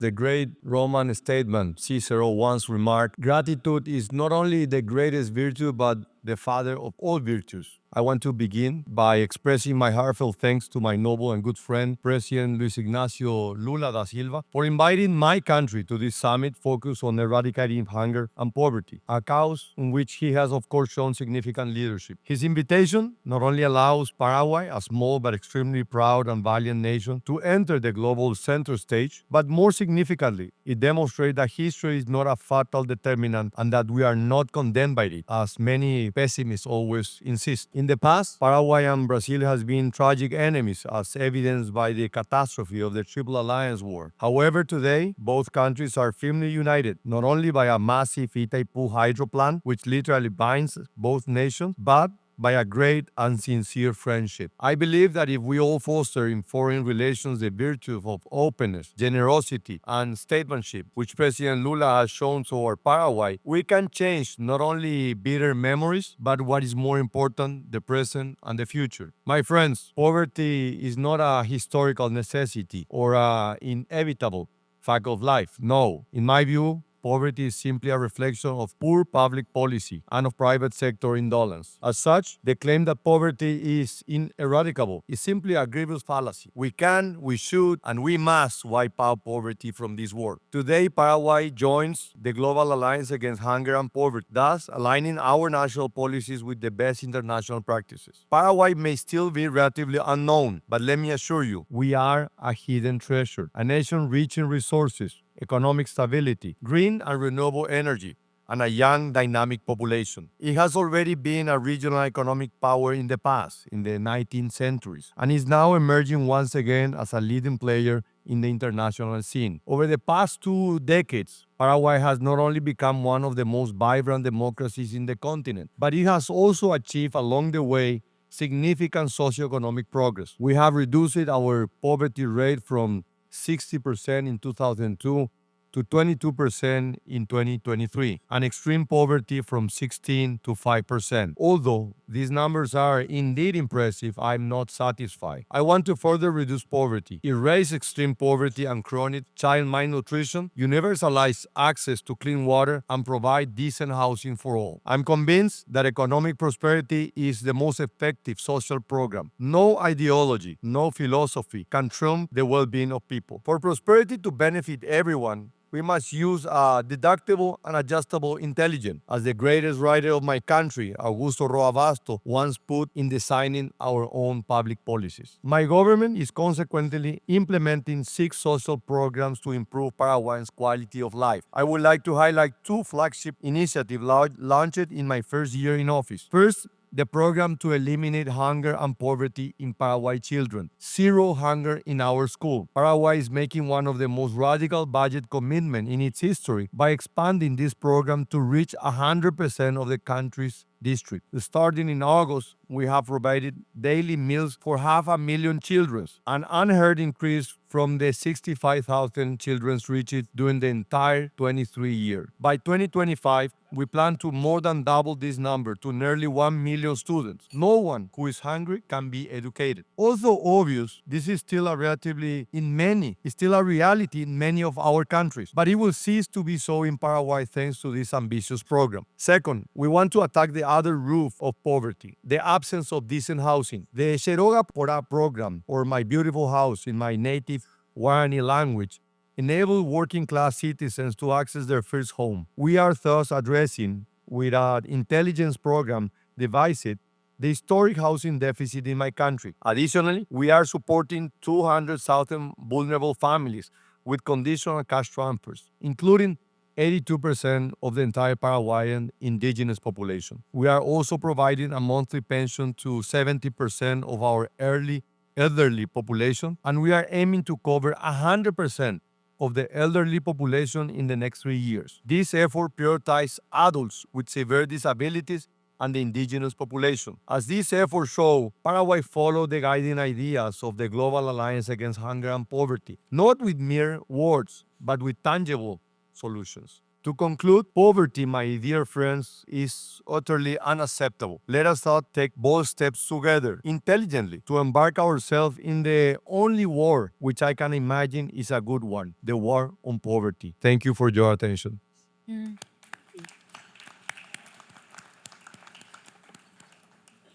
The great Roman statesman Cicero once remarked, "Gratitude is not only the greatest virtue, but the father of all virtues." I want to begin by expressing my heartfelt thanks to my noble and good friend, President Luis Ignacio Lula da Silva, for inviting my country to this summit focused on eradicating hunger and poverty, a cause in which he has, of course, shown significant leadership. His invitation not only allows Paraguay, a small but extremely proud and valiant nation, to enter the global center stage, but more significantly, it demonstrates that history is not a fatal determinant and that we are not condemned by it, as many pessimists always insist. In the past, Paraguay and Brazil has been tragic enemies, as evidenced by the catastrophe of the Triple Alliance War. However, today, both countries are firmly united, not only by a massive Itaipu hydro plant, which literally binds both nations, but by a great and sincere friendship. I believe that if we all foster in foreign relations the virtue of openness, generosity, and statesmanship, which President Lula has shown toward Paraguay, we can change not only bitter memories, but what is more important, the present and the future. My friends, poverty is not a historical necessity or an inevitable fact of life. No, in my view, poverty is simply a reflection of poor public policy and of private sector indolence. As such, the claim that poverty is ineradicable is simply a grievous fallacy. We can, we should, and we must wipe out poverty from this world. Today, Paraguay joins the Global Alliance Against Hunger and Poverty, thus aligning our national policies with the best international practices. Paraguay may still be relatively unknown, but let me assure you, we are a hidden treasure, a nation rich in resources, economic stability, green and renewable energy, and a young, dynamic population. It has already been a regional economic power in the past, in the 19th centuries, and is now emerging once again as a leading player in the international scene. Over the past 2 decades, Paraguay has not only become one of the most vibrant democracies in the continent, but it has also achieved along the way significant socioeconomic progress. We have reduced our poverty rate from 60% in 2002 to 22% in 2023, and extreme poverty from 16 to 5%. Although these numbers are indeed impressive, I'm not satisfied. I want to further reduce poverty, erase extreme poverty and chronic child malnutrition, universalize access to clean water, and provide decent housing for all. I'm convinced that economic prosperity is the most effective social program. No ideology, no philosophy can trump the well-being of people. For prosperity to benefit everyone, we must use a deductible and adjustable intelligence, as the greatest writer of my country, Augusto Roa Basto, once put in designing our own public policies. My government is consequently implementing 6 social programs to improve Paraguayans' quality of life. I would like to highlight 2 flagship initiatives launched in my first year in office. First, the program to eliminate hunger and poverty in Paraguay children. Zero hunger in our school. Paraguay is making one of the most radical budget commitments in its history by expanding this program to reach 100% of the country's district. Starting in August, we have provided daily meals for 500,000 children, an unheard increase from the 65,000 children reached during the entire 23 year. By 2025, we plan to more than double this number to nearly 1 million students. No one who is hungry can be educated. Although obvious, this is still a reality in many of our countries, but it will cease to be so in Paraguay thanks to this ambitious program. Second, we want to attack the other roof of poverty, the absence of decent housing. The Cheroga Pora program, or My Beautiful House in my native Guarani language, enable working-class citizens to access their first home. We are thus addressing, with an intelligence program devised, the historic housing deficit in my country. Additionally, we are supporting 200,000 vulnerable families with conditional cash transfers, including 82% of the entire Paraguayan indigenous population. We are also providing a monthly pension to 70% of our elderly population, and we are aiming to cover 100% of the elderly population in the next 3 years. This effort prioritizes adults with severe disabilities and the indigenous population. As these efforts show, Paraguay followed the guiding ideas of the Global Alliance Against Hunger and Poverty, not with mere words, but with tangible solutions. To conclude, poverty, my dear friends, is utterly unacceptable. Let us all take bold steps together, intelligently, to embark ourselves in the only war which I can imagine is a good one, the war on poverty. Thank you for your attention.